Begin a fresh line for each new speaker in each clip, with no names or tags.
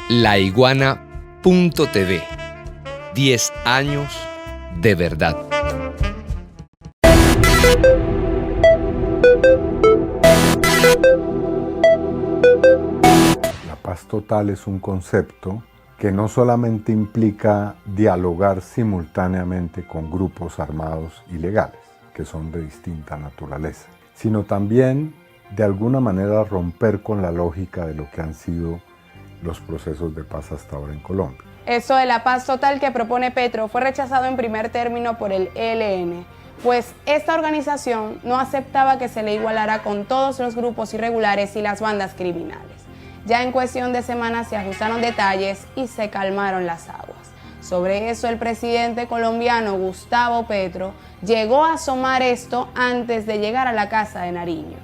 laiguana.tv. 10 años de verdad.
La paz total es un concepto que no solamente implica dialogar simultáneamente con grupos armados ilegales, que son de distinta naturaleza, sino también de alguna manera romper con la lógica de lo que han sido los procesos de paz hasta ahora en Colombia.
Eso de la paz total que propone Petro fue rechazado en primer término por el ELN, pues esta organización no aceptaba que se le igualara con todos los grupos irregulares y las bandas criminales. Ya en cuestión de semanas se ajustaron detalles y se calmaron las aguas. Sobre eso el presidente colombiano Gustavo Petro llegó a asomar esto antes de llegar a la Casa de Nariño.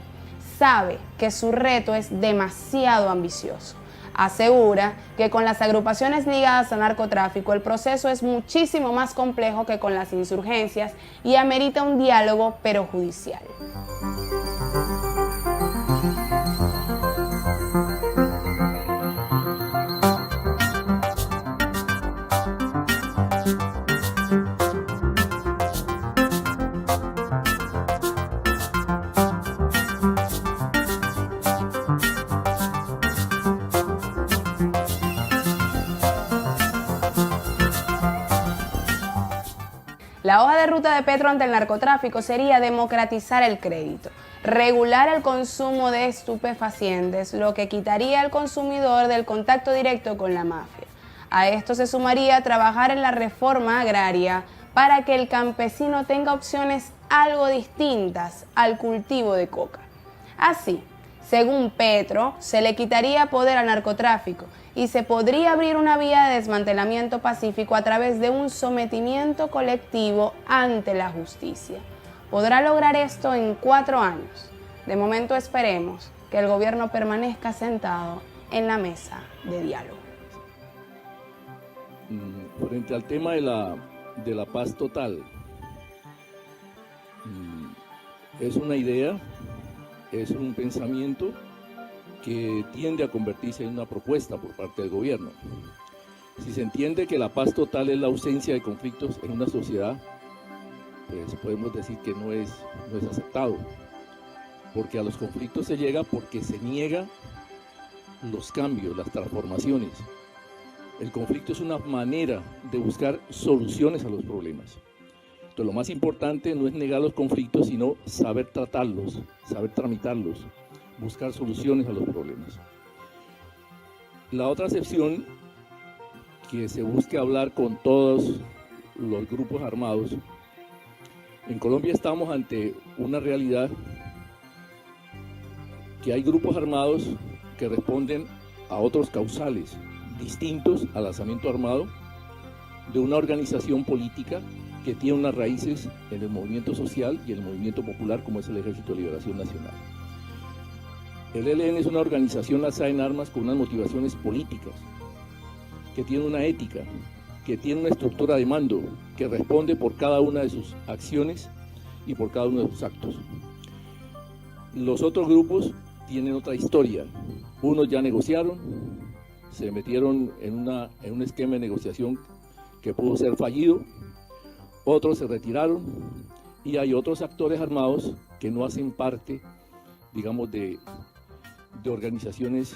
Sabe que su reto es demasiado ambicioso. Asegura que con las agrupaciones ligadas al narcotráfico el proceso es muchísimo más complejo que con las insurgencias y amerita un diálogo pero judicial. La hoja de ruta de Petro ante el narcotráfico sería democratizar el crédito, regular el consumo de estupefacientes, lo que quitaría al consumidor del contacto directo con la mafia. A esto se sumaría trabajar en la reforma agraria para que el campesino tenga opciones algo distintas al cultivo de coca. Así, según Petro, se le quitaría poder al narcotráfico y se podría abrir una vía de desmantelamiento pacífico a través de un sometimiento colectivo ante la justicia. Podrá lograr esto en 4 años. De momento esperemos que el gobierno permanezca sentado en la mesa de diálogo.
Frente al tema de la paz total, es una idea, es un pensamiento que tiende a convertirse en una propuesta por parte del gobierno. Si se entiende que la paz total es la ausencia de conflictos en una sociedad, pues podemos decir que no es aceptado, porque a los conflictos se llega porque se niega los cambios, las transformaciones. El conflicto es una manera de buscar soluciones a los problemas. Entonces, lo más importante no es negar los conflictos, sino saber tratarlos, saber tramitarlos, buscar soluciones a los problemas. La otra acepción, que se busque hablar con todos los grupos armados. En Colombia estamos ante una realidad que hay grupos armados que responden a otros causales distintos al alzamiento armado de una organización política que tiene unas raíces en el movimiento social y el movimiento popular, como es el Ejército de Liberación Nacional. El ELN es una organización alzada en armas con unas motivaciones políticas, que tiene una ética, que tiene una estructura de mando, que responde por cada una de sus acciones y por cada uno de sus actos. Los otros grupos tienen otra historia. Unos ya negociaron, se metieron en un esquema de negociación que pudo ser fallido, otros se retiraron y hay otros actores armados que no hacen parte, digamos, de organizaciones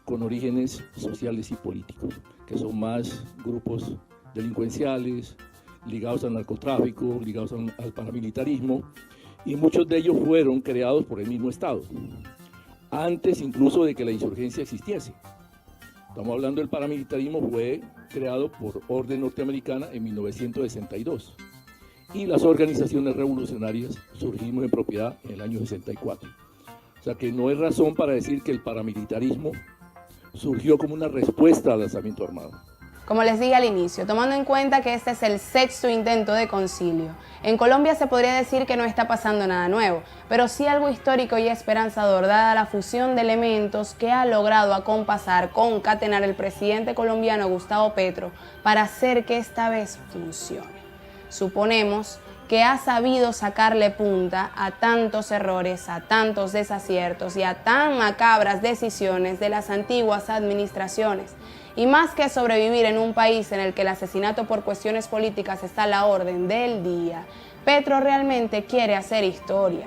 con orígenes sociales y políticos, que son más grupos delincuenciales, ligados al narcotráfico, ligados al paramilitarismo, y muchos de ellos fueron creados por el mismo Estado, antes incluso de que la insurgencia existiese. Estamos hablando del paramilitarismo, fue creado por orden norteamericana en 1962, y las organizaciones revolucionarias surgimos en propiedad en el año 64. O sea que no hay razón para decir que el paramilitarismo surgió como una respuesta al alzamiento armado.
Como les dije al inicio, tomando en cuenta que este es el 6º intento de concilio, en Colombia se podría decir que no está pasando nada nuevo, pero sí algo histórico y esperanzador dada la fusión de elementos que ha logrado acompasar, concatenar el presidente colombiano Gustavo Petro para hacer que esta vez funcione. Suponemos que ha sabido sacarle punta a tantos errores, a tantos desaciertos y a tan macabras decisiones de las antiguas administraciones. Y más que sobrevivir en un país en el que el asesinato por cuestiones políticas está a la orden del día, Petro realmente quiere hacer historia,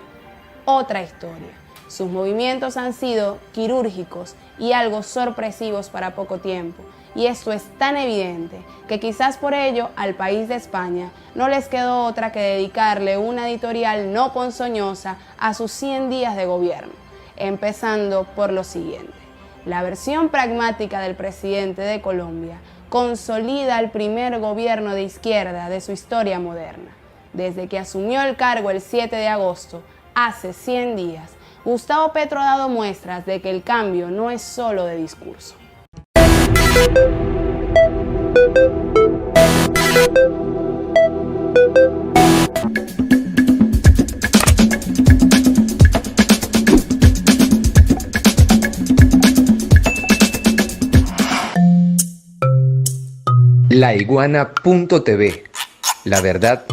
otra historia. Sus movimientos han sido quirúrgicos y algo sorpresivos para poco tiempo. Y esto es tan evidente que quizás por ello al país de España no les quedó otra que dedicarle una editorial no ponzoñosa a sus 100 días de gobierno, empezando por lo siguiente. La versión pragmática del presidente de Colombia consolida el primer gobierno de izquierda de su historia moderna. Desde que asumió el cargo el 7 de agosto, hace 100 días, Gustavo Petro ha dado muestras de que el cambio no es solo de discurso.
Laiguana.tv. La verdad